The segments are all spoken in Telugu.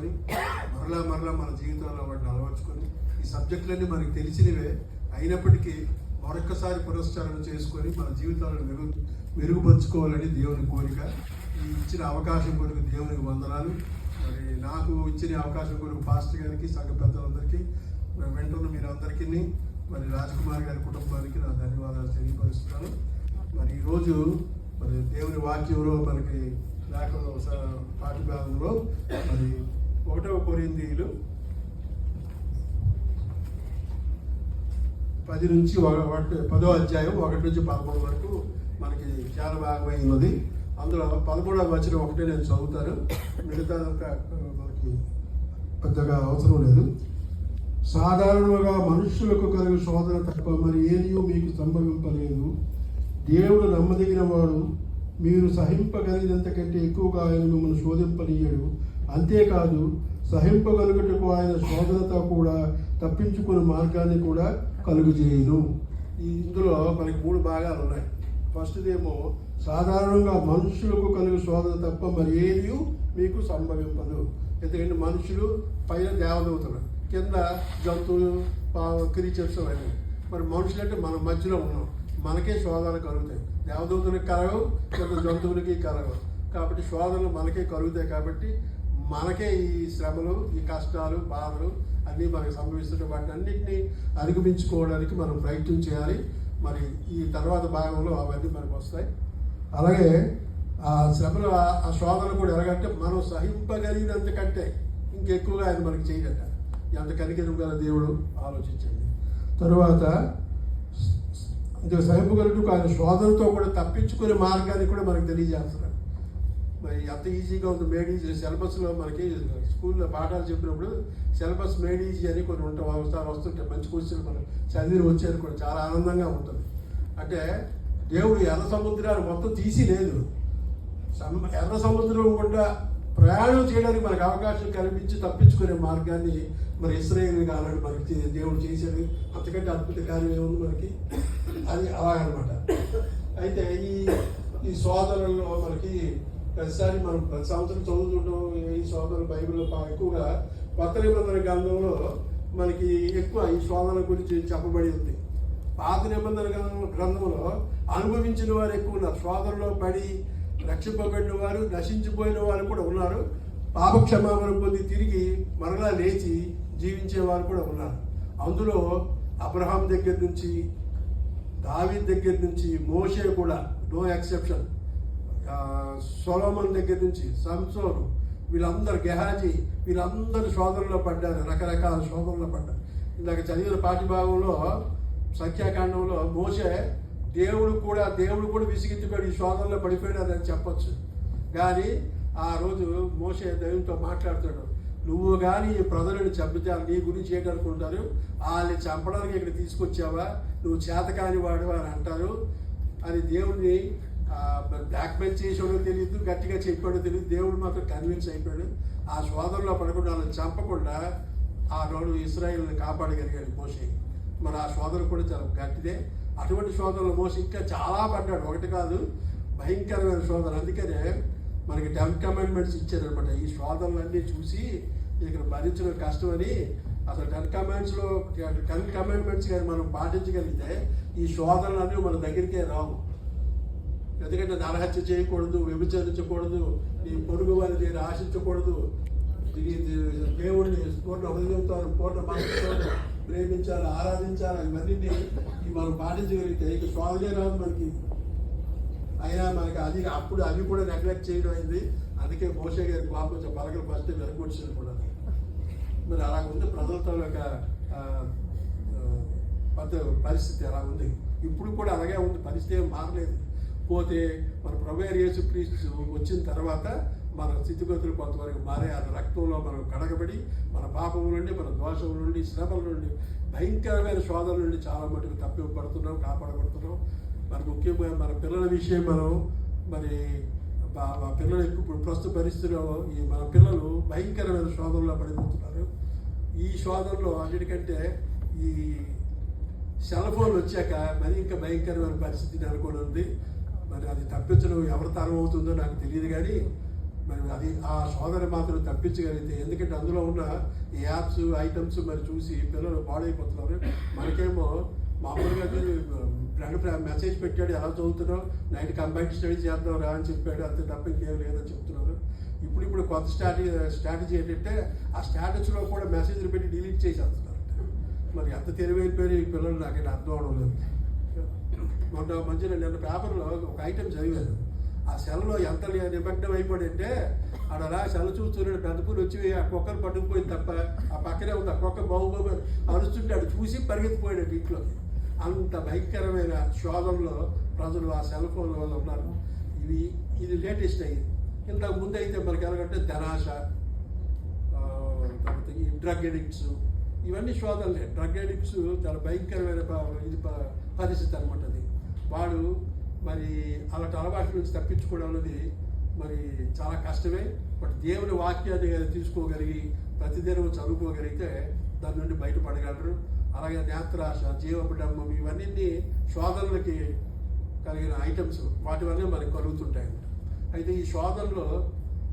చేసుకొని మరలా మన జీవితంలో వాటిని అలవర్చుకొని ఈ సబ్జెక్టులన్నీ మనకి తెలిసినవే అయినప్పటికీ మరొక్కసారి పునశ్చరణ చేసుకొని మన జీవితాలను మెరుగుపరుచుకోవాలని దేవుని కోరిక. ఈ ఇచ్చిన అవకాశం కొరకు దేవునికి వందనాలు. మరి నాకు ఇచ్చిన అవకాశం కొరకు పాస్టర్ గారికి, సంఘ పెద్దలందరికీ, వెంటనే మీరందరికీ, మరి రాజ్కుమార్ గారి కుటుంబానికి నా ధన్యవాదాలు తెలియపరుస్తున్నాను. మరి ఈరోజు మరి దేవుని వాక్యంలో మనకి లేఖలో పాఠ్య భాగంలో మరి 1వ కొరింథీయులు 10 నుంచి 10వ అధ్యాయం 1 నుంచి 11 వరకు మనకి చాలా భాగమై ఉన్నది. అందులో 13వ వచనం ఒకటే నేను చదువుతాను, మిగతా మనకి పెద్దగా అవసరం లేదు. సాధారణంగా మనుష్యులకు కలిగే శోధన తప్ప మరి ఏది మీకు సంభవింపలేదు. దేవుడు నమ్మదగిన వాడు, మీరు సహింపగలిగినంత కంటే ఎక్కువగా ఆయన మిమ్మల్ని శోధింపనీయడు. అంతేకాదు, సహింపగలుగుటకు ఆయన శోధనతో కూడా తప్పించుకునే మార్గాన్ని కూడా కలుగజేయును. ఇందులో మనకి 3 భాగాలు ఉన్నాయి. ఫస్ట్దేమో సాధారణంగా మనుషులకు కలిగే శోధన తప్ప మరి ఏది మీకు సంభవింపదు. ఎందుకంటే మనుషులు పైన దేవదూతలు, కింద జంతువులు, క్రీచర్స్ అనేవి. మరి మనుషులు అంటే మన మధ్యలో ఉన్నాం, మనకే శోధనలు కలుగుతాయి. దేవదూతలకు కలగవు, కింద జంతువులకి కలగవు. కాబట్టి శోధనలు మనకే కలుగుతాయి. కాబట్టి మనకే ఈ శ్రమలు, ఈ కష్టాలు, బాధలు అన్నీ మనకు సంభవిస్తుంటే వాటిని అన్నింటినీ అధిగమించుకోవడానికి మనం ప్రయత్నం చేయాలి. మరి ఈ తర్వాత భాగంలో అవన్నీ మనకు వస్తాయి. అలాగే ఆ శ్రమలు, ఆ శోధనలు కూడా ఎలాగంటే మనం సహింపగలిగినంత కంటే ఇంకెక్కువగా ఆయన మనకి చేయగట. ఎంత కనికరం గల దేవుడు ఆలోచించండి. తరువాత సహింపగలుగుటకు ఆయన శోధనతో కూడా తప్పించుకునే మార్గాన్ని కూడా మనకు తెలియజేస్తున్నాడు. మరి ఎంత ఈజీగా ఉంది మేడ్ ఈజీ. సిలబస్లో మనకి స్కూల్లో పాఠాలు చెప్పినప్పుడు సిలబస్ మేడ్ ఈజీ అని కొన్ని వస్తుంటాయి. మంచి క్వశ్చన్ మనం చదివి వచ్చేది కూడా చాలా ఆనందంగా ఉంటుంది. అంటే దేవుడు ఎర్ర సముద్రాన్ని మొత్తం తీసి లేదు, ఎర్ర సముద్రం గుండా ప్రయాణం చేయడానికి మనకు అవకాశం కల్పించి తప్పించుకునే మార్గాన్ని మరి ఇశ్రాయేలు కావాలని మనకి దేవుడు చేసేది. అంతకంటే అద్భుత కార్యం ఏముంది మనకి? అది అలాగనమాట. అయితే ఈ శోధనల్లో మనకి ప్రతిసారి మనం ప్రతి సంవత్సరం చదువుతుంటాం. ఈ శోధనలు బైబిల్లో ఎక్కువగా కొత్త నిబంధన గ్రంథంలో మనకి ఎక్కువ ఈ శోధనల గురించి చెప్పబడి ఉంది. పాత నిబంధన గ్రంథంలో అనుభవించిన వారు ఎక్కువ ఉన్నారు. శోధనలో పడి రక్షింపబడిన వారు, నశించిపోయిన వారు కూడా ఉన్నారు. పాపక్షమాపణ పొంది తిరిగి మరలా లేచి జీవించే వారు కూడా ఉన్నారు. అందులో అబ్రహాం దగ్గర నుంచి, దావీద్ దగ్గర నుంచి, మోషే కూడా నో ఎక్సెప్షన్, సొలొమోన్ దగ్గర నుంచి సంసోను, వీళ్ళందరూ, గెహాజీ, వీళ్ళందరూ శోధనలో పడ్డారు. రకరకాల శోధనలో పడ్డారు. ఇందాక చదివిన పాఠ్యభాగంలో సంఖ్యాకాండంలో మోషే దేవుడు కూడా విసిగించిపోయాడు, ఈ శోధనలో పడిపోయాడు అని చెప్పొచ్చు. కానీ ఆ రోజు మోషే దేవునితో మాట్లాడతాడు, నువ్వు కానీ ఈ ప్రజలను చంపితే నీ గురించి ఏంటనుకుంటారు, వాళ్ళని చంపడానికి ఇక్కడ తీసుకొచ్చావా, నువ్వు చేతకాని వాడు అని అంటారు అని దేవుడిని బ్లాక్మెయిల్ చేసాడో తెలియదు, గట్టిగా చెప్పాడో తెలియదు. దేవుడు మాత్రం కన్విన్స్ అయిపోయాడు. ఆ శోధనలో పడకుండా వాళ్ళని చంపకుండా ఆ రోజు ఇశ్రాయేలుని కాపాడగలిగాడు మోషే. మరి ఆ శోధన కూడా చాలా గట్టిదే. అటువంటి శోధనలు మోసే ఇంకా చాలా పడ్డాడు, ఒకటి కాదు, భయంకరమైన శోధన. అందుకనే మనకి 10 కమాండ్మెంట్స్ ఇచ్చారనమాట. ఈ శోధనలన్నీ చూసి ఇక్కడ భరించడం కష్టమని అసలు 10 కమాండ్మెంట్స్ కానీ మనం పాటించగలిగితే ఈ శోధనలన్నీ మన దగ్గరికే రావు. ఎందుకంటే నరహత్య చేయకూడదు, వ్యభిచరించకూడదు, నీ పొరుగు వారిని నేను ఆశించకూడదు, దేవుడిని పూర్ణ హృదయంతో, పూర్ణ మనసుతో ప్రేమించాలి, ఆరాధించాలి. ఇవన్నీ మనం పాటించగలిగితే ఇక శోధనే రాదు మనకి. అయినా మనకి అవి కూడా నెగ్లెక్ట్ చేయడం అయింది. అందుకే మోషే గారి కోపం వచ్చే పలకలు ఫస్ట్ వెనకొచ్చింది కూడా. మరి అలా ఉంది ప్రజలతో యొక్క పరిస్థితి అలా ఉంది. ఇప్పుడు కూడా అలాగే ఉంది, పరిస్థితి ఏం మారలేదు. పోతే మన ప్రభువు యేసుక్రీస్తు వచ్చిన తర్వాత మన స్థితిగతులు కొంతవరకు మారే. ఆ రక్తంలో మనం కడగబడి మన పాపం నుండి, మన దోషం నుండి, శ్రమల నుండి, భయంకరమైన శోధన నుండి చాలా మటుకు తప్పిపడుతున్నాం, కాపాడబడుతున్నాం. మరి ముఖ్యంగా మన పిల్లల విషయం మనం మరి పిల్లలు ఇప్పుడు ప్రస్తుత పరిస్థితిలో మన పిల్లలు భయంకరమైన శోధనలో పడిపోతున్నారు. ఈ శోధనలో అన్నిటికంటే ఈ సెల్ ఫోన్లు వచ్చాక మరి ఇంకా భయంకరమైన పరిస్థితి నెలకొని ఉంది. మరి అది తప్పించడం ఎవరి తరం అవుతుందో నాకు తెలియదు. కానీ మరి అది ఆ శోధన మాత్రం తప్పించగలిగితే, ఎందుకంటే అందులో ఉన్న ఈ యాప్స్ ఐటమ్స్ మరి చూసి పిల్లలు పాడైపోతున్నారు. మనకేమో మామూలుగా ఫ్రెండ్ మెసేజ్ పెట్టాడు, ఎలా చదువుతున్నావు, నైట్ కంబైన్డ్ స్టడీస్ చేద్దాం రా అని చెప్పాడు, అంతే తప్ప ఇంకేం లేదని చెప్తున్నారు. ఇప్పుడు కొత్త స్ట్రాటజీ ఏంటంటే ఆ స్టేటస్లో కూడా మెసేజ్లు పెట్టి డిలీట్ చేసేస్తున్నారు. మరి ఎంత తెలివైపోయిన ఈ పిల్లలు నాకైతే అర్థం అవడం లేదు. మొన్న మధ్యలో నిన్న పేపర్లో ఒక ఐటెం చదివాను. ఆ సెల్లో ఎంత నిమగ్నం అయిపోయిందంటే అలా సెల్ చూస్తున్నాడు, పెద్ద పూలు వచ్చి ఆ కుక్కను పట్టుకుపోయింది తప్ప ఆ పక్కనే ఉంది. ఆ కుక్క బాబు అరుస్తుంటే అటు చూసి పరిగెత్తిపోయాడు ఇంట్లోకి. అంత భయంకరమైన శోధనలో ప్రజలు ఆ సెల్ ఫోన్ల వల్ల ఉన్నారు. ఇది లేటెస్ట్ అయ్యింది. ఇంతకు ముందు అయితే మనకి ఎలాగంటే ధనాశ, ఈ డ్రగ్ ఎడిక్ట్స్, ఇవన్నీ శోధనలే. డ్రగ్ ఎడిక్ట్స్ చాలా భయంకరమైన పరిస్థితి అనమాట. అది వాడు మరి అలాంటి అలవాట్ల నుంచి తప్పించుకోవడం అనేది మరి చాలా కష్టమే. బట్ దేవుని వాక్యాన్ని తీసుకోగలిగి ప్రతిదినం చదువుకోగలిగితే దాని నుండి బయటపడగలరు. అలాగే నేత్రాశ, జీవపడమ్మం, ఇవన్నీ శోధనలకి కలిగిన ఐటమ్స్, వాటి వల్లే మనకి కలుగుతుంటాయి. అయితే ఈ శోధనలో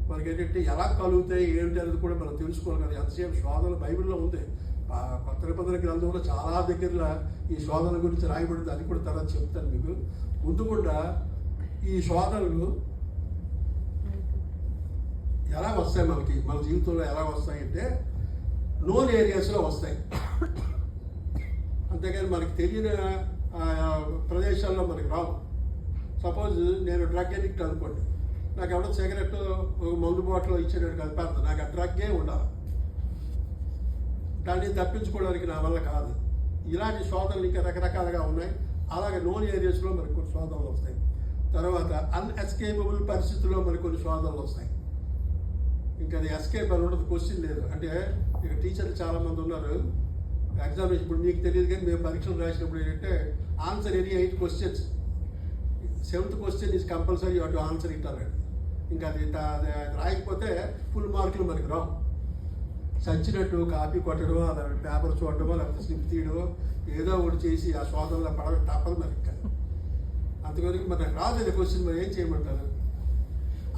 మనకి ఏంటంటే ఎలా కలుగుతాయి ఏంటి అనేది కూడా మనం తెలుసుకోవాలి కదా. ఎంతసేపు శోధన బైబిల్లో ఉంది. కొత్త నిబంధన గ్రంథంలో చాలా దగ్గరలో ఈ శోధన గురించి రాయబడింది. అది కూడా తర్వాత చెప్తాను మీకు. ముందు కూడా ఈ శోధనలు ఎలా వస్తాయి, మన జీవితంలో ఎలా వస్తాయంటే నోన్ ఏరియాస్లో వస్తాయి. అంతేగాని మనకి తెలియని ప్రదేశాల్లో మనకి రావు. సపోజ్ నేను డ్రగ్ ఎడిక్ట్ అనుకోండి, నాకు ఎవడో సిగరెట్ ఒక మందు బాటిల్ ఇచ్చేటట్టు కలిపేస్తాను, నాకు ఆ డ్రగ్గే ఉండాలి. దాన్ని తప్పించుకోవడానికి నా వల్ల కాదు. ఇలాంటి శోధనలు ఇంకా రకరకాలుగా ఉన్నాయి. అలాగే నోన్ ఏరియాస్లో మనకు కొన్ని శోధనలు వస్తాయి. తర్వాత అన్ఎస్కేపబుల్ పరిస్థితుల్లో మనకు కొన్ని శోధనలు వస్తాయి. ఇంకా అది ఎస్కేప్ అని ఉండదు, క్వశ్చన్ లేదు. అంటే ఇక టీచర్లు చాలామంది ఉన్నారు. ఎగ్జామినేషన్ ఇప్పుడు మీకు తెలియదు కానీ మేము పరీక్షలు రాసినప్పుడు ఏంటంటే answer any 8 questions, 7th question is compulsory you have to answer it అన్నాడు. ఇంకా అది రాయకపోతే ఫుల్ మార్కులు మనకి రావు. చచ్చినట్టు కాపీ కొట్టడమో, అలాంటి పేపర్ చూడడమో, లేకపోతే స్లిప్ తీయడమో, ఏదో ఒకటి చేసి ఆ శోధనలో పడక తప్పదు మనకి. అంతవరకు మనకు రాలేదు క్వశ్చన్, మరి ఏం చేయమంటారు?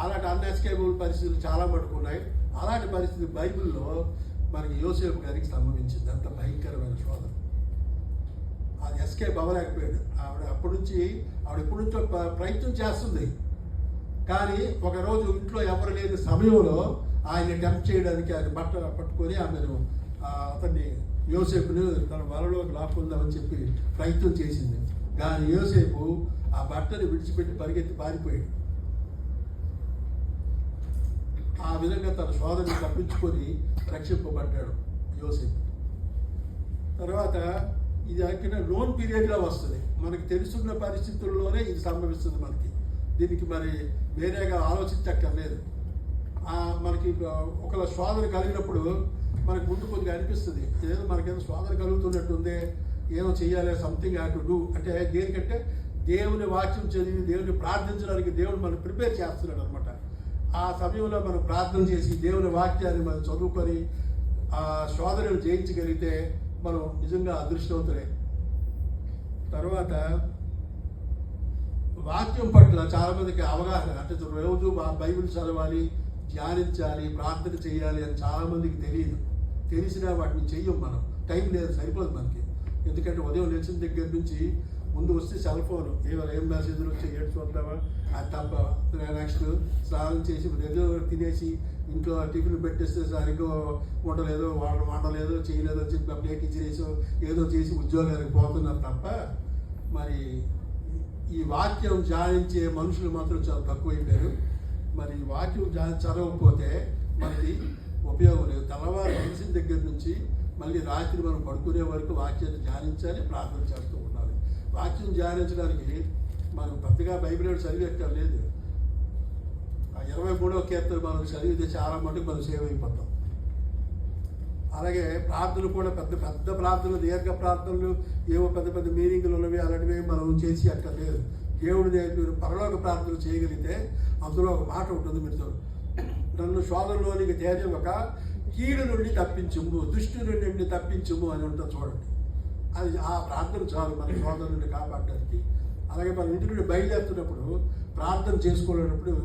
అలాంటి అన్ఎస్కేపబుల్ పరిస్థితులు చాలా మటుకున్నాయి. అలాంటి పరిస్థితి బైబిల్లో మనకి యోసేపు గారికి సంభవించింది. అంత భయంకరమైన శోధన. అది ఎస్కేప్ అవ్వలేకపోయాడు. ఆవిడ ఎప్పటి నుంచో ప్రయత్నం చేస్తుంది. కానీ ఒకరోజు ఇంట్లో ఎవరు లేని సమయంలో ఆయన్ని టెంప్ట్ చేయడానికి ఆయన బట్ట పట్టుకొని ఆమెను అతన్ని యోసేపుని తన వలలోకి లాక్కుందామని చెప్పి ప్రయత్నం చేసింది. కానీ యోసేపు ఆ బట్టని విడిచిపెట్టి పరిగెత్తి పారిపోయాడు. ఆ విధంగా తన శోధనని తప్పించుకొని రక్షింపబడ్డాడు యోసేపు. తర్వాత ఇది అక్కడ లోన్ పీరియడ్లో వస్తుంది. మనకి తెలుసున్న పరిస్థితుల్లోనే ఇది సంభవిస్తుంది మనకి. దీనికి మరి వేరేగా ఆలోచించక్కర్లేదు. మనకి ఒకవేళ శోధన కలిగినప్పుడు మనకు ముందు కొద్దిగా అనిపిస్తుంది, ఏదో మనకేదో శోధన కలుగుతున్నట్టుందే, ఏదో చెయ్యాలి, సంథింగ్ హ్యావ్ టు డూ. అంటే దేనికంటే దేవుని వాక్యం చదివి దేవుని ప్రార్థించడానికి దేవుడు మనం ప్రిపేర్ చేస్తున్నాడు అనమాట. ఆ సమయంలో మనం ప్రార్థన చేసి దేవుని వాక్యాన్ని మనం చదువుకొని ఆ శోధనను జయించగలిగితే మనం నిజంగా అదృష్టవంతులే. తర్వాత వాక్యం పట్ల చాలామందికి అవగాహన, అంటే రోజు బైబిల్ చదవాలి, ధ్యానించాలి, ప్రార్థన చేయాలి అని చాలామందికి తెలియదు. తెలిసినా వాటిని చెయ్యం మనం. టైం లేదు, సరిపోదు మనకి. ఎందుకంటే ఉదయం లేచిన దగ్గర నుంచి ముందు వస్తే సెల్ ఫోన్, ఏం మెసేజ్లు వచ్చి ఏడు చూద్దామా, అది తప్ప నెక్స్ట్ స్నానం చేసి ఏదో తినేసి ఇంట్లో టిఫిన్ పెట్టేస్తే సరిగ్గా ఉండలేదు, వండలేదు, చేయలేదు అని చెప్పి ప్లేట్ ఇచ్చినేసో ఏదో చేసి ఉద్యోగానికి పోతున్నారు తప్ప మరి ఈ వాక్యం ధ్యానించే మనుషులు మాత్రం చాలా తక్కువైపోయారు. మరి వాక్యం చదవకపోతే మనకి ఉపయోగం లేదు. తెల్లవారు తెలిసిన దగ్గర నుంచి మళ్ళీ రాత్రి మనం పడుకునే వరకు వాక్యాన్ని ధ్యానించాలి, ప్రార్థన చేస్తూ ఉండాలి. వాక్యం ధ్యానించడానికి మనం పెద్దగా బైబిల్ చదివేక్కర్లేదు. ఆ 23వ కీర్తన మనం చదివితే చాలా మటుకు మనం సేవ్ అయిపోతాం. అలాగే ప్రార్థనలు కూడా పెద్ద పెద్ద ప్రార్థనలు, దీర్ఘ ప్రార్థనలు, ఏవో పెద్ద పెద్ద మీనింగ్లు ఉన్నవి అలాంటివి మనం చేసి అక్కర్లేదు. దేవుడు మీరు పరలోక ప్రార్థన చేయగలిగితే అందులో ఒక మాట ఉంటుంది, మీరు నన్ను శోధనలోనికి తేజక కీడు నుండి తప్పించుము, దుష్టు నుండి తప్పించుము అని ఉంటుంది చూడండి. అది ఆ ప్రార్థన చాలు మన శోధన నుండి కాపాడడానికి. అలాగే మన ఇంటి నుండి బయలుదేరుతున్నప్పుడు ప్రార్థన చేసుకోలేనప్పుడు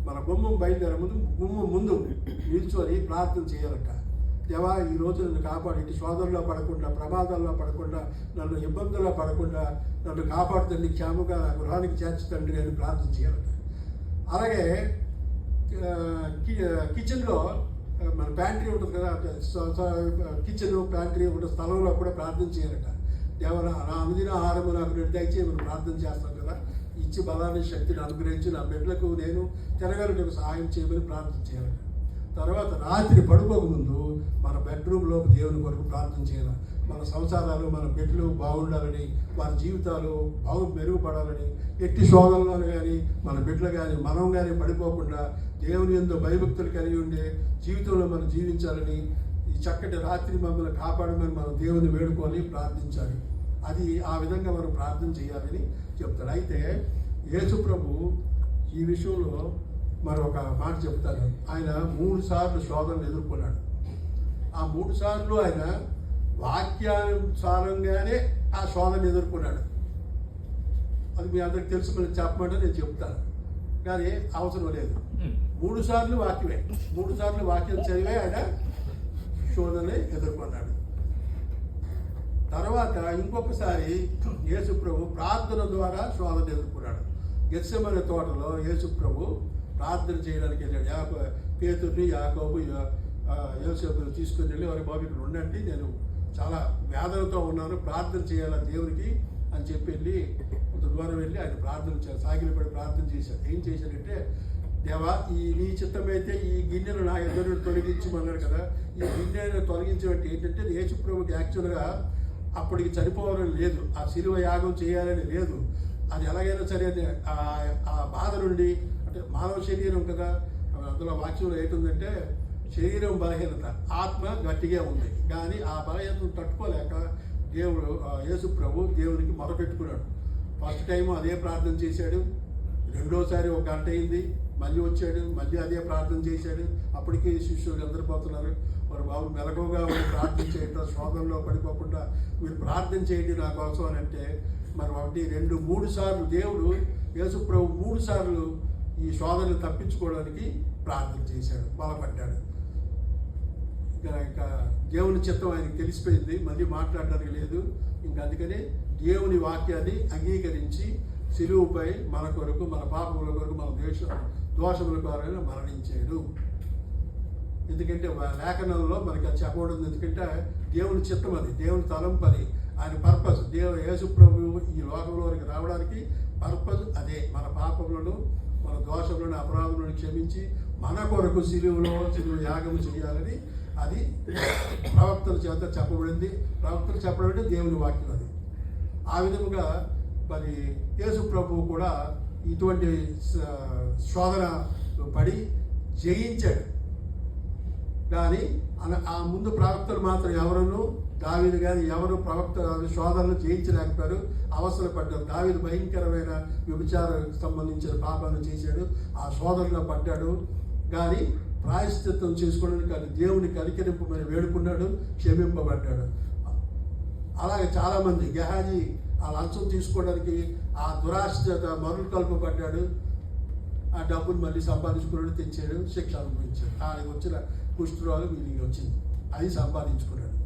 మన గుమ్మం బయలుదేరే ముందు గుమ్మం ముందు నిల్చొని ప్రార్థన చేయాలట. దేవా, ఈ రోజు నన్ను కాపాడు, ఇటు శోధనలో పడకుండా, ప్రమాదాల్లో పడకుండా, నన్ను ఇబ్బందుల్లో పడకుండా నన్ను కాపాడుతండి, క్షేమంగా నా గృహానికి చేర్చుతండి అని ప్రార్థన చేయాలట. అలాగే కిచెన్లో మన ప్యాంట్రీ ఉంటుంది కదా, కిచెన్ ప్యాంట్రీ ఉన్న స్థలంలో కూడా ప్రార్థన చేయాలట. దేవ, నా అనుదిన ఆహారం నాకు దయచేసి మనం ప్రార్థన చేస్తాం కదా, ఇచ్చి బలాన్ని శక్తిని అనుగ్రహించి నా బిడ్డలకు నేను తిరగలకు సహాయం చేయమని ప్రార్థన చేయాలట. తర్వాత రాత్రి పడుకోక ముందు మన బెడ్రూమ్లో దేవుని కొరకు ప్రార్థన చేయాలి. మన సంసారాలు, మన బిడ్డలు బాగుండాలని, వారి జీవితాలు మెరుగుపడాలని, ఎట్టి శోధనలోనే కానీ మన బిడ్డలు కానీ మనం కానీ పడిపోకుండా దేవుని యందు భయభక్తులు కలిగి ఉండే జీవితంలో మనం జీవించాలని, ఈ చక్కటి రాత్రి మమ్మల్ని కాపాడమని మనం దేవుని వేడుకొని ప్రార్థించాలి. అది ఆ విధంగా మనం ప్రార్థన చేయాలని చెప్తాడు. అయితే యేసు ప్రభు ఈ విషయంలో మరొక మాట చెప్తారు. ఆయన 3 సార్లు శోధనలు ఎదుర్కొన్నాడు. ఆ 3 సార్లు ఆయన వాక్యానుసారంగానే ఆ శోధన ఎదుర్కొన్నాడు. అది మీ అందరికి తెలుసు, మనం చెప్పమంటే నేను చెప్తాను, కానీ అవసరం లేదు. 3 సార్లు వాక్యమే, 3 సార్లు వాక్యం చదివే ఆయన శోధనని ఎదుర్కొన్నాడు. తర్వాత ఇంకొకసారి యేసు ప్రభు ప్రార్థన ద్వారా శోధన ఎదుర్కొన్నాడు. గెత్సెమనే తోటలో యేసు ప్రభు ప్రార్థన చేయడానికి వెళ్ళాడు. పేతుర్ని, యాకోబు, యోసేపుని తీసుకుని వెళ్ళి, వారి బాబు ఇక్కడ ఉండండి, నేను చాలా వేదనతో ఉన్నాను, ప్రార్థన చేయాలి దేవునికి అని చెప్పి వెళ్ళి కొంత దూరం వెళ్ళి ఆయన ప్రార్థన చేయాలి, సాగిలపడి ప్రార్థన చేశాడు. ఏం చేశాడంటే, దేవా, నీ చిత్తమైతే ఈ గిన్నెను నా ఎదురు తొలగించమన్నాడు కదా. ఈ గిన్నెను తొలగించడం ఏంటంటే, యేసు ప్రభుకి యాక్చువల్గా అప్పటికి చనిపోవాలని లేదు, ఆ శిలువ యాగం చేయాలని లేదు. అది ఎలాగైనా సరే ఆ బాధ నుండి, అంటే మానవ శరీరం కదా, అందులో వాక్యంలో ఏంటుందంటే శరీరం బలహీనత, ఆత్మ గట్టిగా ఉంది. కానీ ఆ బలహీనతను తట్టుకోలేక దేవుడు యేసు ప్రభు దేవునికి మొరపెట్టుకున్నాడు. ఫస్ట్ టైం అదే ప్రార్థన చేశాడు, రెండోసారి 1 గంట అయింది, మళ్ళీ వచ్చాడు, మళ్ళీ అదే ప్రార్థన చేశాడు. అప్పటికే శిష్యులు నిద్రపోతున్నారు. వారు బాబు మెలకువగా ప్రార్థన చేయడం, శోధనలో పడిపోకుండా మీరు ప్రార్థన చేయండి నా కోసం అని అంటే, మరి 1, 2, 3 సార్లు దేవుడు యేసు ప్రభు 3 సార్లు ఈ శోధనలు తప్పించుకోవడానికి ప్రార్థన చేశాడు, బలపడ్డాడు. ఇంకా దేవుని చిత్తం ఆయనకి తెలిసిపోయింది, మళ్ళీ మాట్లాడడానికి లేదు. ఇంకా అందుకనే దేవుని వాక్యాన్ని అంగీకరించి శిలువుపై మన కొరకు, మన పాపముల కొరకు, మన దోషముల కొరకు మరణించాడు. ఎందుకంటే లేఖనంలో మనకి అది చెప్పబడింది. ఎందుకంటే దేవుని చిత్తం అది, దేవుని తలంపు అది, ఆయన పర్పస్. యేసు ప్రభువు ఈ లోకంలోకి రావడానికి పర్పస్ అదే, మన పాపములను, మన దోషములను, అపరాధములను క్షమించి మన కొరకు శిలువ యాగం చేయాలని అది ప్రవక్తల చేత చెప్పబడింది. ప్రవక్తలు చెప్పడం అంటే దేవుని వాక్యం అది. ఆ విధముగా మరి యేసు ప్రభువు కూడా ఇటువంటి శోధన పడి జయించాడు. కానీ ఆ ముందు ప్రవక్తలు మాత్రం ఎవరును, దావీదు కానీ ఎవరు ప్రవక్త శోధనలు జయించలేకపోయారు, అవసరపడ్డారు. దావీదు భయంకరమైన వ్యభిచారానికి సంబంధించిన పాపాలను చేశాడు, ఆ శోధనలో పడ్డాడు. కానీ ప్రాయశ్చిత్తం చేసుకోవడానికి కానీ దేవుని కనికరింపమని వేడుకున్నాడు, క్షమింపబడ్డాడు. అలాగే చాలామంది గెహాజీ ఆ లంచం తీసుకోవడానికి ఆ దురాశ చేత మరులు కలుపబడ్డాడు, ఆ డబ్బులు మళ్ళీ సంపాదించుకున్నాడు, తెచ్చాడు, శిక్ష అనుభవించాడు. ఆయనకు వచ్చిన కుష్ఠరోగం వీళ్ళకి వచ్చింది, అది సంపాదించుకున్నాడు.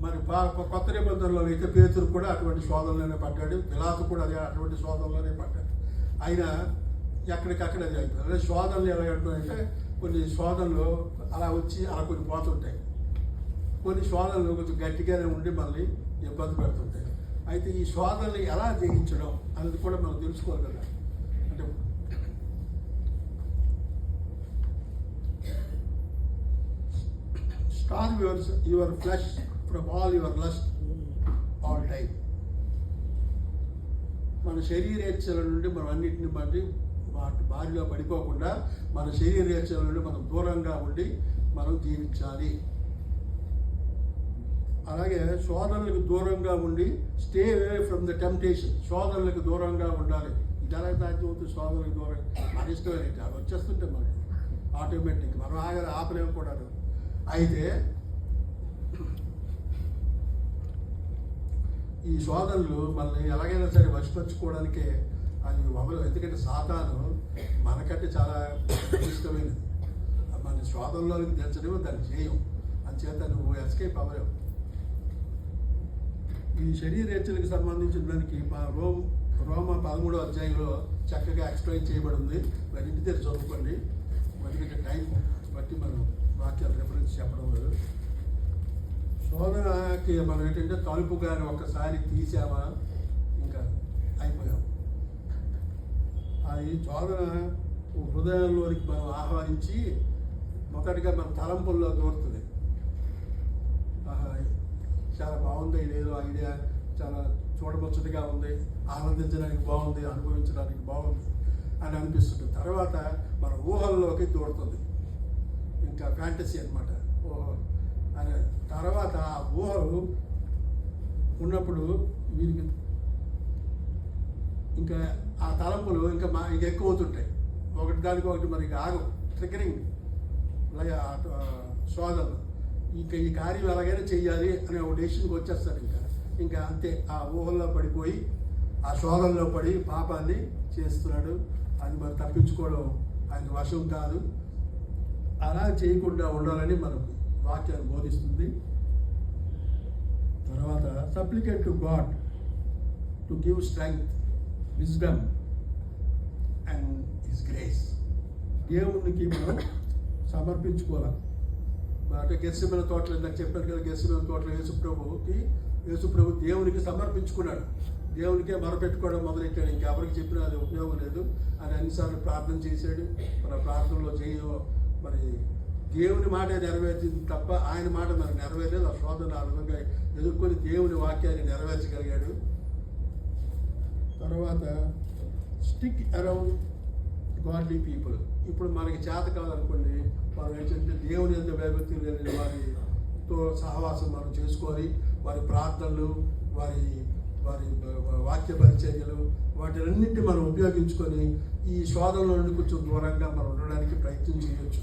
మరి కొత్త నిబంధనలో అయితే పేతురు కూడా అటువంటి శోధనలోనే పడ్డాడు, పిలాతు కూడా అదే అటువంటి శోధనలోనే పడ్డాడు. అయినా ఎక్కడికక్కడ అది అయిపోయింది. అదే శోధనలు ఎలా అంటే, కొన్ని శోధనలు అలా వచ్చి అలా కొన్ని పోతుంటాయి, కొన్ని శోధనలు కొంచెం గట్టిగానే ఉండి మళ్ళీ ఇబ్బంది పెడుతుంటాయి. అయితే ఈ శోధనలు ఎలా జయించడం అనేది కూడా మనం తెలుసుకోవాలి కదా. అంటే starve your flesh from all your lust all time. మన శరీరేచ్ఛల నుండి మనం అన్నింటిని బట్టి వాటి బారిలో పడిపోకుండా మన శరీరేచ్ఛల నుండి మనం దూరంగా ఉండి మనం జీవించాలి. అలాగే శోధనలకు దూరంగా ఉండి stay away from the temptation, శోధనలకు దూరంగా ఉండాలి. ఇది ఎలా సాధ్యమవుతుంది? శోధనలకు దూరం మన ఇష్టమైనట్టు అవి వచ్చేస్తుంటే మనకి ఆటోమేటిక్, మనం ఆపలేము కూడా. అయితే ఈ శోధనలు మనల్ని ఎలాగైనా సరే వశపరచుకోవడానికే అది వదలు. ఎందుకంటే సాతాను మనకంటే చాలా ఇష్టమైనది. మన శోధనలోకి తెచ్చడమో దాన్ని చేయం. అంచేత నువ్వు ఎస్కేప్ అవ్వలేవు. ఈ శరీరేచ్ఛలకు సంబంధించిన దానికి మా రోమ 13వ అధ్యాయంలో చక్కగా ఎక్స్ప్లెయిన్ చేయబడి ఉంది. మరి ఇంటి దగ్గర చదువుకోండి. ఎందుకంటే టైం బట్టి మనం వాక్యాలు రిఫరెన్స్ చెప్పడం లేదు. శోధనకి మనం ఏంటంటే తలుపు కానీ ఒక్కసారి తీసామా ఇంకా అయిపోయాం. అది శోధన హృదయంలోనికి మనం ఆహ్వానించి మొదటిగా మన తలంపుల్లో దూరుతుంది. చాలా బాగుంది, ఇదేదో ఐడియా చాలా చూడముచ్చటగా ఉంది, ఆనందించడానికి బాగుంది, అనుభవించడానికి బాగుంది అని అనిపిస్తుంది. తర్వాత మన ఊహల్లోకి దూరుతుంది. ఇంకా ఫ్యాంటసీ అనమాట. అనే తర్వాత ఆ ఊహలు ఉన్నప్పుడు వీరికి ఇంకా ఆ తలంపులు ఇంకా ఎక్కువ అవుతుంటాయి. ఒకటి దానికి ఒకటి మనకి ఆగం. ట్రిగరింగ్ శోధనలు. ఇంకా ఈ కార్యం ఎలాగైనా చెయ్యాలి అనే ఒక డెసిషన్కి వచ్చేస్తారు. ఇంకా అంతే ఆ ఊహల్లో పడిపోయి ఆ శోధనలో పడి పాపాన్ని చేస్తున్నాడు. అది మరి తప్పించుకోవడం ఆయన వశం కాదు. అలా చేయకుండా ఉండాలని మనకు వాక్యాన్ని బోధిస్తుంది. తర్వాత supplicate to God to give strength, wisdom and his grace. దేవునికి మనం సమర్పించుకోవాలి. అంటే గెస్సిమేన తోటలో ఇందాక చెప్పాను కదా, గెస్సిమేన తోటలో యేసుప్రభు దేవునికి సమర్పించుకున్నాడు. దేవునికే మొరపెట్టుకోవడం మొదలెట్టాడు. ఇంకెవరికి చెప్పినా అది ఉపయోగం లేదు అని అన్నిసార్లు ప్రార్థన చేశాడు. మన ప్రార్థనలో మరి దేవుని మాట నెరవేర్చింది తప్ప ఆయన మాట మరి నెరవేరలేదు. ఆ శోధన ఆ విధంగా ఎదుర్కొని దేవుని వాక్యాన్ని నెరవేర్చగలిగాడు. తర్వాత స్టిక్ అరౌండ్ గాడ్లీ పీపుల్. ఇప్పుడు మనకి చేత కాదనుకోండి, మనం ఏంటంటే దేవుని ఎంత భయభక్తులు లేని వారితో సహవాసం మనం చేసుకొని వారి ప్రార్థనలు, వారి వాక్య పరిచర్యలు వాటినన్నింటినీ మనం ఉపయోగించుకొని ఈ శోధనలో నుండి కొంచెం దూరంగా మనం ఉండడానికి ప్రయత్నం చేయొచ్చు.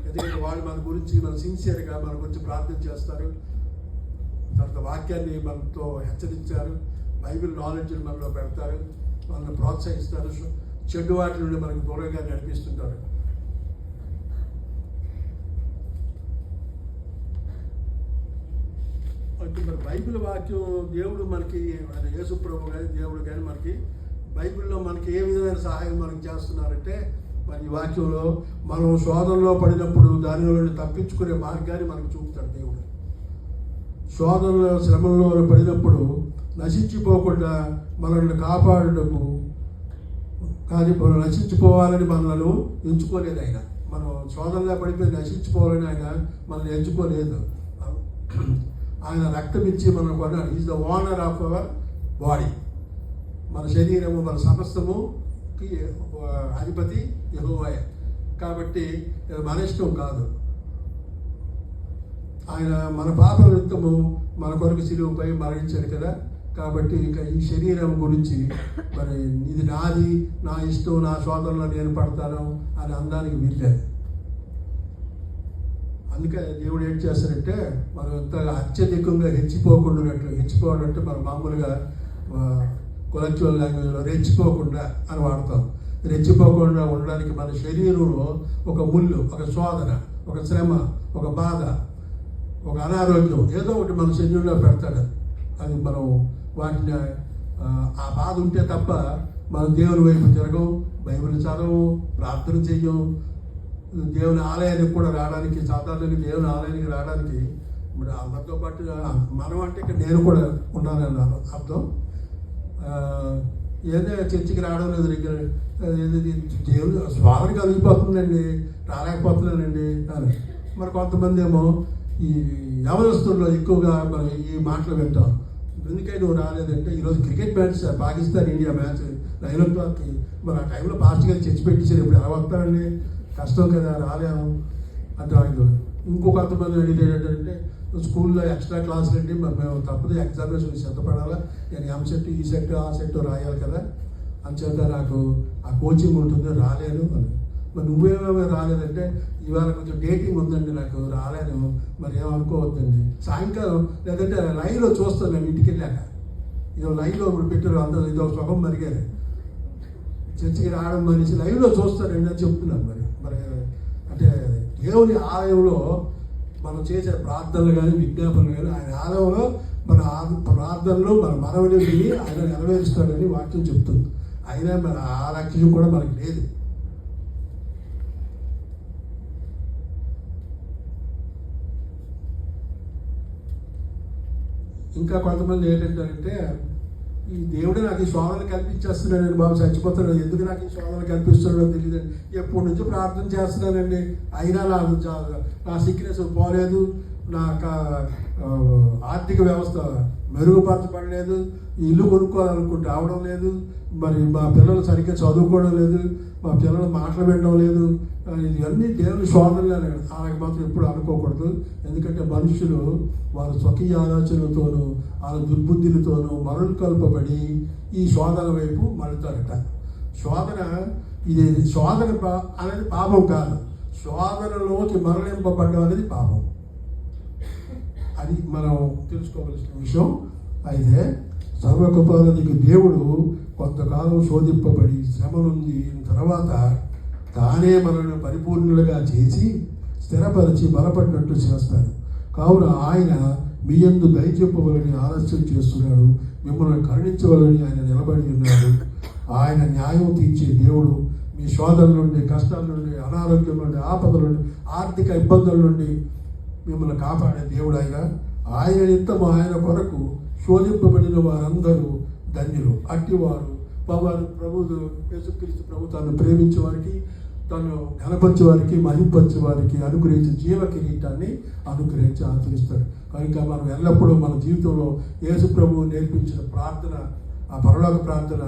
ఎందుకంటే వాళ్ళు మన గురించి మన సిన్సియర్గా మన గురించి ప్రార్థన చేస్తారు. తర్వాత వాక్యాన్ని మనతో హెచ్చరించారు. బైబిల్ నాలెడ్జ్ని మనలో పెడతారు, మనల్ని ప్రోత్సహిస్తారు. చెడు వాటి నుండి మనకు దూరంగా నడిపిస్తుంటారు. అంటే మరి బైబిల్ వాక్యం దేవుడు మనకి యేసుప్రభు కానీ దేవుడు కానీ మనకి బైబిల్లో మనకి ఏ విధమైన సహాయం మనకి చేస్తున్నారంటే, మరి ఈ వాక్యంలో మనం శోధనలో పడినప్పుడు దానిలో నుండి తప్పించుకునే మార్గాన్ని మనకు చూపుతాడు దేవుడు. శోధనలో శ్రమంలో పడినప్పుడు నశించిపోకుండా మనల్ని కాపాడుటకు, కానీ మనం నశించిపోవాలని మనల్ని ఎంచుకోలేదు ఆయన. మనం శోధనలో పడిపోయి నశించిపోవాలని ఆయన మనల్ని ఎంచుకోలేదు. ఆయన రక్తం ఇచ్చి మనం కొన్నాడు. Is the owner of our body. మన శరీరము, మన సమస్తముకి అధిపతి యెహోవాయే. కాబట్టి మన ఇష్టం కాదు. ఆయన మన పాప నిమిత్తము మన కొరకు శిలువపై మరణించాడు కదా. కాబట్టి ఇక ఈ శరీరం గురించి మరి ఇది నాది, నా ఇష్టం, నా శోధనలో నేను పడతాను అని అనడానికి వీల్లేదు. అందుకే దేవుడు ఏం చేస్తాడంటే, మనం ఇంత అత్యధికంగా హెచ్చిపోవడం అంటే మనం మామూలుగా కొలెక్చువల్ లాంగ్వేజ్లో రెచ్చిపోకుండా అని వాడతాం. రెచ్చిపోకుండా ఉండడానికి మన శరీరంలో ఒక ముళ్ళు, ఒక శోధన, ఒక శ్రమ, ఒక బాధ, ఒక అనారోగ్యం ఏదో ఒకటి మన శరీరంలో పెడతాడు. అది మనం వాటిని ఆ బాధ ఉంటే తప్ప మనం దేవుని వైపు తిరగం, బైబిల్ చదవం, ప్రార్థన చెయ్యం. దేవుని ఆలయానికి కూడా రావడానికి, సాధారణంగా దేవుని ఆలయానికి రావడానికి ఇప్పుడు అందరితో పాటు మనం అంటే ఇక్కడ నేను కూడా ఉన్నానని అర్థం. ఏదో చర్చికి రావడం లేదు, దగ్గర దేవుడు స్వామి కలిగిపోతుందండి, రాలేకపోతున్నానండి అని. మరి కొంతమంది ఏమో ఈ యవనస్తుల్లో ఎక్కువగా మనం ఈ మాటలు వింటాం. ఎందుకని నువ్వు రాలేదంటే, ఈరోజు cricket match Pakistan India match 9 o'clock. మరి ఆ టైంలో పాస్ట్ గారు చర్చి పెట్టించారు, ఇప్పుడు ఎలా వస్తారండి, కష్టం కదా, రాలేము అంటే. ఇంకొంతమంది అడిగేది ఏంటంటే, స్కూల్లో ఎక్స్ట్రా క్లాసులు అండి, మరి మేము తప్పదు ఎగ్జామినేషన్ సిద్ధపడాలా, నేను ఎంసెట్, ఈ సెట్, ఆ సెట్ రాయాలి కదా, అంచేత నాకు ఆ కోచింగ్ ఉంటుంది, రాలేను అని. మరి నువ్వేమేమో రాలేదంటే, ఇవాళ కొంచెం డేటింగ్ ఉందండి, నాకు రాలేను, మరి ఏమనుకోవద్దండి. సాయంకాలం లేదంటే లైవ్లో చూస్తాను నేను ఇంటికి వెళ్ళాక. ఇదో లైవ్లో ఇప్పుడు పెట్టారు అందరూ, ఇదో సుఖం మరిగారు. చర్చికి రావడం మనిషి లైవ్లో చూస్తారండి అని చెప్తున్నారు. మరి అంటే దేవుని ఆలయంలో మనం చేసే ప్రార్థనలు కానీ విజ్ఞాపనలు కానీ ఆయన ఆలయంలో మన ప్రార్థనలు మన మనవిని విని ఆయన నెరవేరుస్తాడని వాక్యం చెప్తుంది. అయినా మన ఆ లక్ష్యం కూడా మనకి లేదు. ఇంకా కొంతమంది ఏంటంటారంటే ఈ దేవుడే నాకు ఈ శోధన కల్పించేస్తున్నాడండి బాబు, చచ్చిపోతున్నాడు, ఎందుకు నాకు ఈ శోధన కల్పిస్తున్నాడో తెలియదండి, ఎప్పటి నుంచి ప్రార్థన చేస్తున్నానండి, అయినా నా సిక్నెస్ పోలేదు, నా ఆర్థిక వ్యవస్థ మెరుగుపరచబడలేదు, ఇల్లు కొనుక్కోవాలనుకుంటే అవడం లేదు, మరి మా పిల్లలు సరిగ్గా చదువుకోవడం లేదు, మా పిల్లలు మాటలు వినడం లేదు, ఇవన్నీ దేవుని శోధనలు అలాగే మాత్రం ఎప్పుడు అనుకోకూడదు. ఎందుకంటే మనుషులు వాళ్ళ స్వకీయ ఆలోచనలతోనూ వాళ్ళ దుర్బుద్ధులతోనూ మరలు కలుపబడి ఈ శోధన వైపు మళ్ళుతారట. శోధన అనేది పాపం కాదు, శోధనలోకి మరలింపబడడం అనేది పాపం. అది మనం తెలుసుకోవలసిన విషయం. అయితే సర్వకృపానికి దేవుడు కొంతకాలం శోధింపబడి శ్రమ నుండి తర్వాత తానే మనల్ని పరిపూర్ణులుగా చేసి స్థిరపరిచి బలపడినట్టు చేస్తాడు. కావున ఆయన మీ యందు దయ చెప్పవలని ఆలస్యం చేస్తున్నాడు, మిమ్మల్ని కరుణించవలని ఆయన నిలబడి ఉన్నాడు. ఆయన న్యాయం తీర్చే దేవుడు. మీ శోధన నుండి, కష్టాల నుండి, అనారోగ్యం నుండి, ఆపదల నుండి, ఆర్థిక ఇబ్బందుల నుండి మిమ్మల్ని కాపాడే దేవుడు ఆయన నిమిత్తము ఆయన కొరకు శోధింపబడిన వారందరూ ధన్యులు. అట్టివారు ప్రభు యేసుక్రీస్తు ప్రభు తాను ప్రేమించే వారికి, తను ఘనపరిచే వారికి, మహింపరిచే వారికి అనుగ్రహించే జీవ కిరీటాన్ని అనుగ్రహించి ఆచరిస్తాడు. కనుక మనం ఎల్లప్పుడూ మన జీవితంలో యేసు ప్రభువు నేర్పించిన ప్రార్థన, ఆ పరలోక ప్రార్థన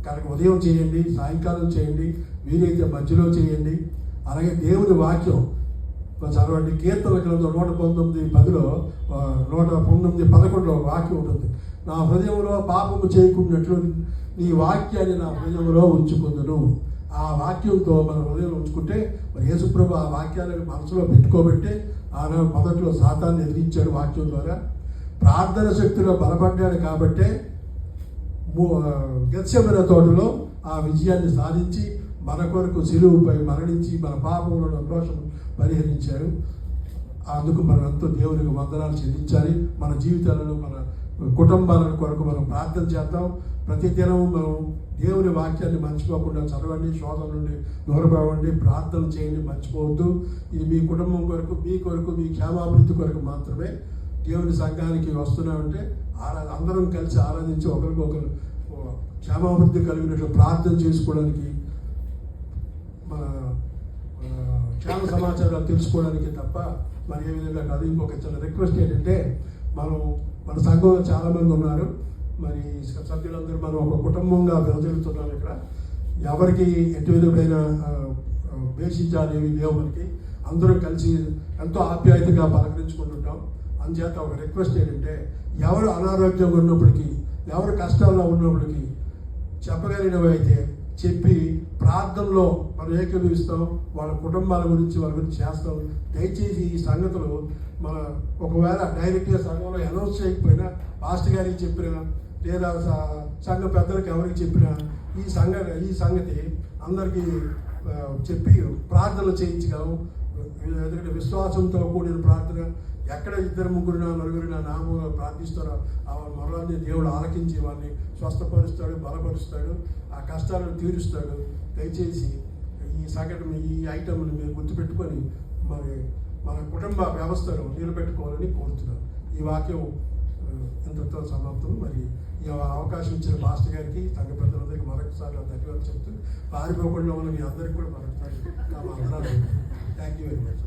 కనుక ఉదయం చేయండి, సాయంకాలం చేయండి, వీలైతే మధ్యలో చేయండి. అలాగే దేవుని వాక్యం చదవండి. కీర్తన గ్రంథం 119:10లో 119:11లో వాక్యం ఉంటుంది. నా హృదయంలో పాపము చేయకున్నట్లు నీ వాక్యాన్ని నా హృదయంలో ఉంచుకుందును. ఆ వాక్యంతో మన హృదయంలో ఉంచుకుంటే మరి యేసుప్రభు ఆ వాక్యాలను మనసులో పెట్టుకోబట్టే ఆయన మొదట్లో సాతాన్ని ఎదిరించాడు వాక్యం ద్వారా. ప్రార్థన శక్తిలో బలపడ్డాడు కాబట్టే గెత్సెమనే తోటలో ఆ విజయాన్ని సాధించి మన కొరకు సిలువుపై మరణించి మన పాపములను దోషం పరిహరించాడు. అందుకు మనం ఎంతో దేవునికి వందనాలు చెల్లించాలి. మన జీవితాలను, మన కుటుంబాల కొరకు మనం ప్రార్థన చేద్దాం. ప్రతిదినం మనం దేవుని వాక్యాన్ని మర్చిపోకుండా చదవండి, శోధన నుండి దూరపడండి, ప్రార్థన చేయండి, మర్చిపోవద్దు. ఇది మీ కుటుంబం కొరకు, మీ కొరకు, మీ క్షేమాభివృద్ధి కొరకు మాత్రమే. దేవుని సంఘానికి వస్తున్నామంటే అందరం కలిసి ఆరాధించి ఒకరికొకరు క్షేమాభివృద్ధి కలిగినట్లు ప్రార్థన చేసుకోవడానికి, మన క్షేమ సమాచారాలు తెలుసుకోవడానికి తప్ప మరి ఏ విధంగా కాదు. ఇంకొక చిన్న రిక్వెస్ట్ ఏంటంటే, మన సంఘంలో చాలామంది ఉన్నారు, మరి సభ్యులందరూ మనం ఒక కుటుంబంగా వెదజల్లుతున్నాం. ఇక్కడ ఎవరికి ఎటు విధమైన వేషించాలి ఏమి లేవు. మనకి అందరూ కలిసి ఎంతో ఆప్యాయతగా పలకరించుకుంటుంటాం. అందుచేత ఒక రిక్వెస్ట్ ఏంటంటే, ఎవరు అనారోగ్యంగా ఉన్నప్పటికీ, ఎవరు కష్టాల్లో ఉన్నప్పటికీ చెప్పగలిగినవి అయితే చెప్పి ప్రార్థనలో మనం ఏకీభవిస్తాం. వాళ్ళ కుటుంబాల గురించి వాళ్ళ గురించి చేస్తాం. దయచేసి ఈ సంగతులు మన ఒకవేళ డైరెక్ట్గా సంఘంలో అనౌన్స్ చేయకపోయినా, పాస్టర్ గారికి చెప్పినా లేదా సంఘ పెద్దలకు ఎవరికి చెప్పినా ఈ సంగతి అందరికీ చెప్పి ప్రార్థనలు చేయించగలం. ఎందుకంటే విశ్వాసంతో కూడిన ప్రార్థన, ఎక్కడ 2-3 నలుగురు నామంలో ప్రార్థిస్తారో ఆ మరణాన్ని దేవుడు ఆలకించి వారిని స్వస్థపరుస్తాడు, బలపరుస్తాడు, ఆ కష్టాలను తీరుస్తాడు. దయచేసి ఈ సంఘటన, ఈ ఐటమ్ని మీరు గుర్తుపెట్టుకొని మరి మన కుటుంబ వ్యవస్థను నిలబెట్టుకోవాలని కోరుతున్నాను. ఈ వాక్యం ఇంతతో సమాప్తం. మరి ఈ అవకాశం ఇచ్చిన మాస్టర్ గారికి, సంఘ పెద్దలందరికీ మరొకసారి ధన్యవాదాలు చెప్తూ, పారిపోకుండా ఉన్న మీ అందరికీ కూడా మరొకసారి థ్యాంక్ యూ వెరీ మచ్.